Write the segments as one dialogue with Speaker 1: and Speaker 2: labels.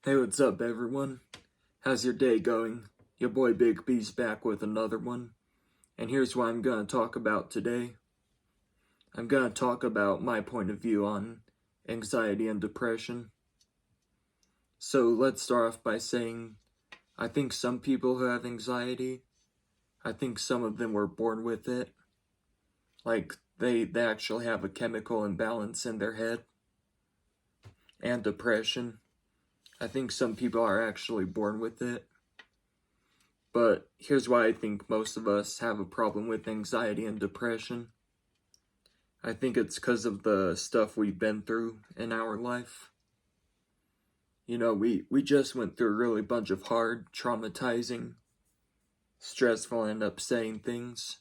Speaker 1: Hey, what's up, everyone? How's your day going? Your boy Big B's back with another one. And here's what I'm going to talk about today. I'm going to talk about my point of view on anxiety and depression. So let's start off by saying I think some people who have anxiety, I think some of them were born with it. Like they actually have a chemical imbalance in their head. And depression, I think some people are actually born with it. But here's why I think most of us have a problem with anxiety and depression. I think it's because of the stuff we've been through in our life. You know, we just went through a really bunch of hard, traumatizing, stressful, and upsetting things.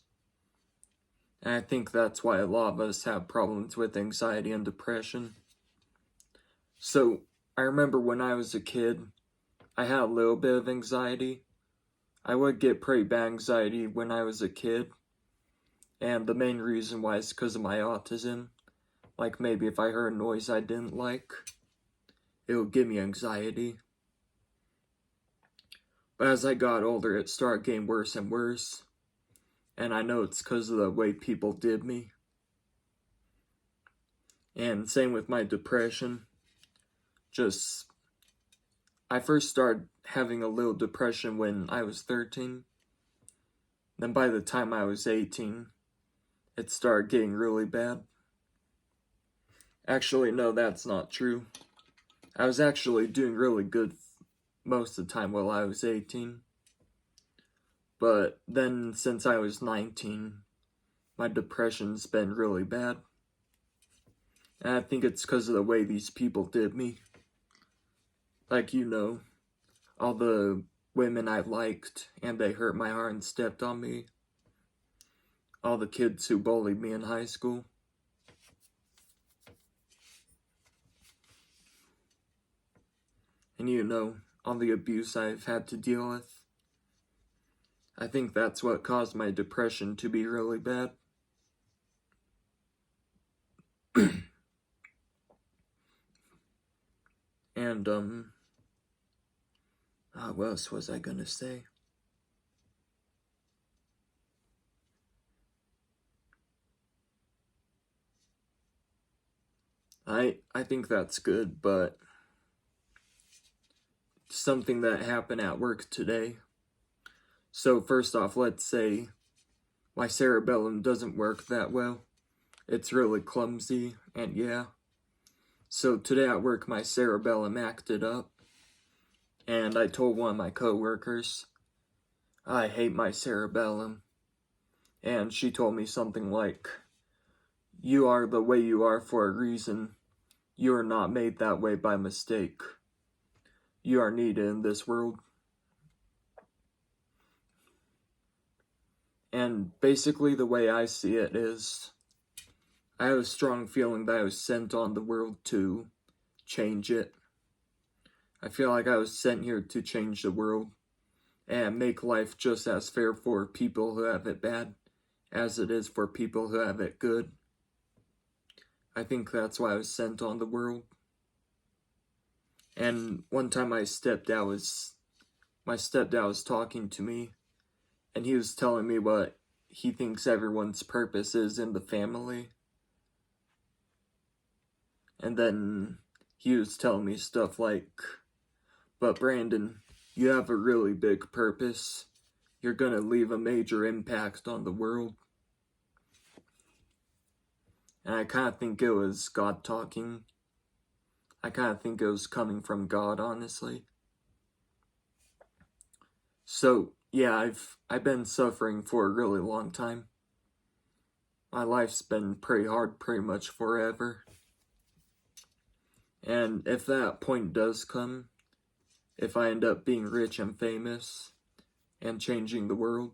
Speaker 1: And I think that's why a lot of us have problems with anxiety and depression. So, I remember when I was a kid, I had a little bit of anxiety. I would get pretty bad anxiety when I was a kid. And the main reason why is because of my autism. Like maybe if I heard a noise I didn't like, it would give me anxiety. But as I got older, it started getting worse and worse. And I know it's because of the way people did me. And same with my depression. I first started having a little depression when I was 13. Then by the time I was 18, it started getting really bad. Actually, no, that's not true. I was actually doing really good most of the time while I was 18. But then since I was 19, my depression's been really bad. And I think it's because of the way these people did me. Like, you know, all the women I liked and they hurt my heart and stepped on me. All the kids who bullied me in high school. And you know, all the abuse I've had to deal with. I think that's what caused my depression to be really bad. And, what else was I gonna say? I think that's good, but something that happened at work today. So first off, let's say my cerebellum doesn't work that well. It's really clumsy, and yeah. So today at work, my cerebellum acted up, and I told one of my coworkers, I hate my cerebellum. And she told me something like, you are the way you are for a reason. You are not made that way by mistake. You are needed in this world. And basically the way I see it is, I have a strong feeling that I was sent on the world to change it. I feel like I was sent here to change the world and make life just as fair for people who have it bad as it is for people who have it good. I think that's why I was sent on the world. And one time my stepdad was talking to me, and he was telling me what he thinks everyone's purpose is in the family. And then he was telling me stuff like, but Brandon, you have a really big purpose. You're gonna leave a major impact on the world. And I kind of think it was God talking. I kind of think it was coming from God, honestly. So, yeah, I've been suffering for a really long time. My life's been pretty hard pretty much forever. And if that point does come, if I end up being rich and famous and changing the world,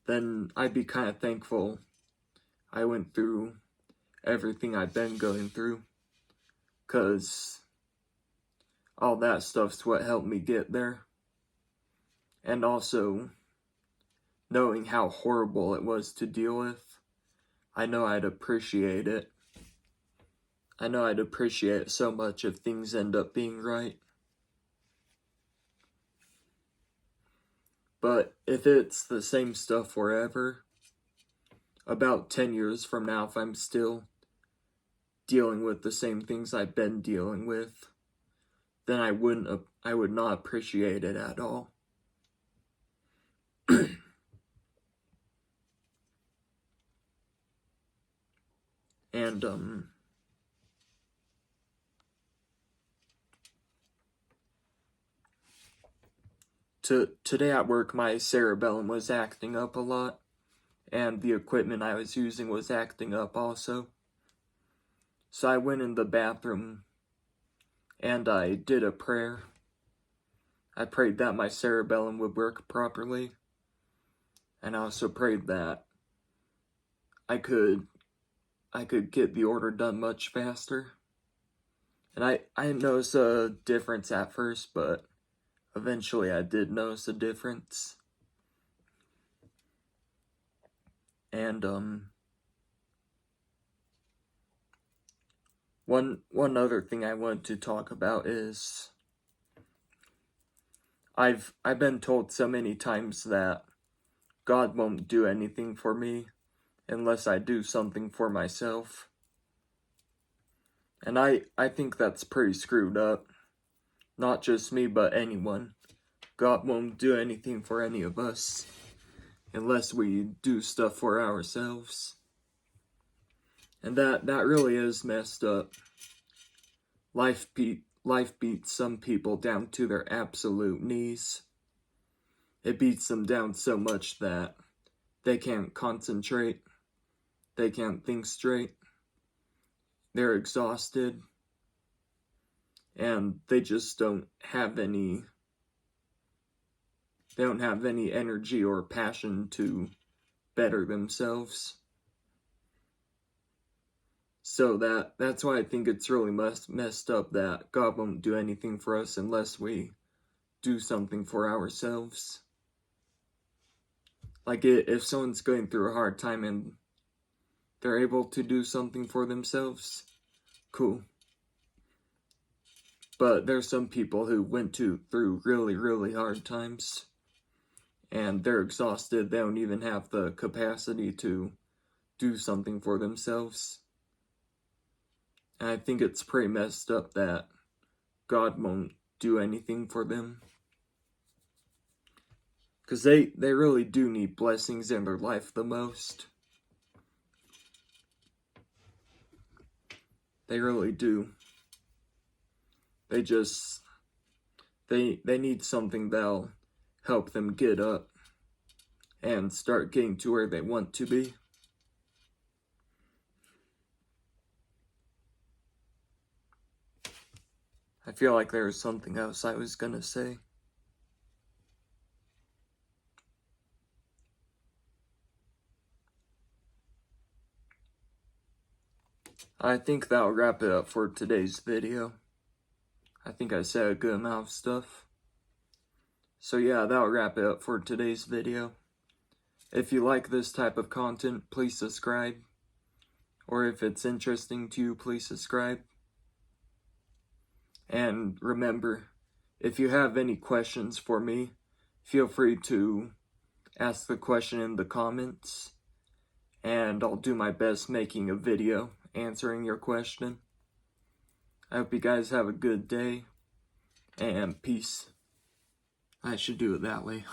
Speaker 1: then I'd be kind of thankful I went through everything I've been going through, because all that stuff's what helped me get there. And also, knowing how horrible it was to deal with, I know I'd appreciate it. I know I'd appreciate it so much if things end up being right. But if it's the same stuff forever, about 10 years from now, if I'm still dealing with the same things I've been dealing with, then I would not appreciate it at all. And today at work, my cerebellum was acting up a lot, and the equipment I was using was acting up also. So I went in the bathroom and I did a prayer. I prayed that my cerebellum would work properly, and I also prayed that I could get the order done much faster. And I didn't notice a difference at first, but eventually I did notice a difference. And one other thing I want to talk about is I've been told so many times that God won't do anything for me unless I do something for myself. And I think that's pretty screwed up. Not just me, but anyone. God won't do anything for any of us unless we do stuff for ourselves. And that really is messed up. Life beats some people down to their absolute knees. It beats them down so much that they can't concentrate. They can't think straight. They're exhausted. And they just don't have any energy or passion to better themselves. So that's why I think it's really messed up that God won't do anything for us unless we do something for ourselves. Like, if someone's going through a hard time and they're able to do something for themselves, cool. But there's some people who went through really, really hard times, and they're exhausted. They don't even have the capacity to do something for themselves. And I think it's pretty messed up that God won't do anything for them. Because they really do need blessings in their life the most. They really do. They need something that'll help them get up and start getting to where they want to be. I feel like there was something else I was gonna say. I think that'll wrap it up for today's video. I think I said a good amount of stuff. So yeah, that'll wrap it up for today's video. If you like this type of content, please subscribe. Or if it's interesting to you, please subscribe. And remember, if you have any questions for me, feel free to ask the question in the comments, and I'll do my best making a video answering your question. I hope you guys have a good day, and peace. I should do it that way.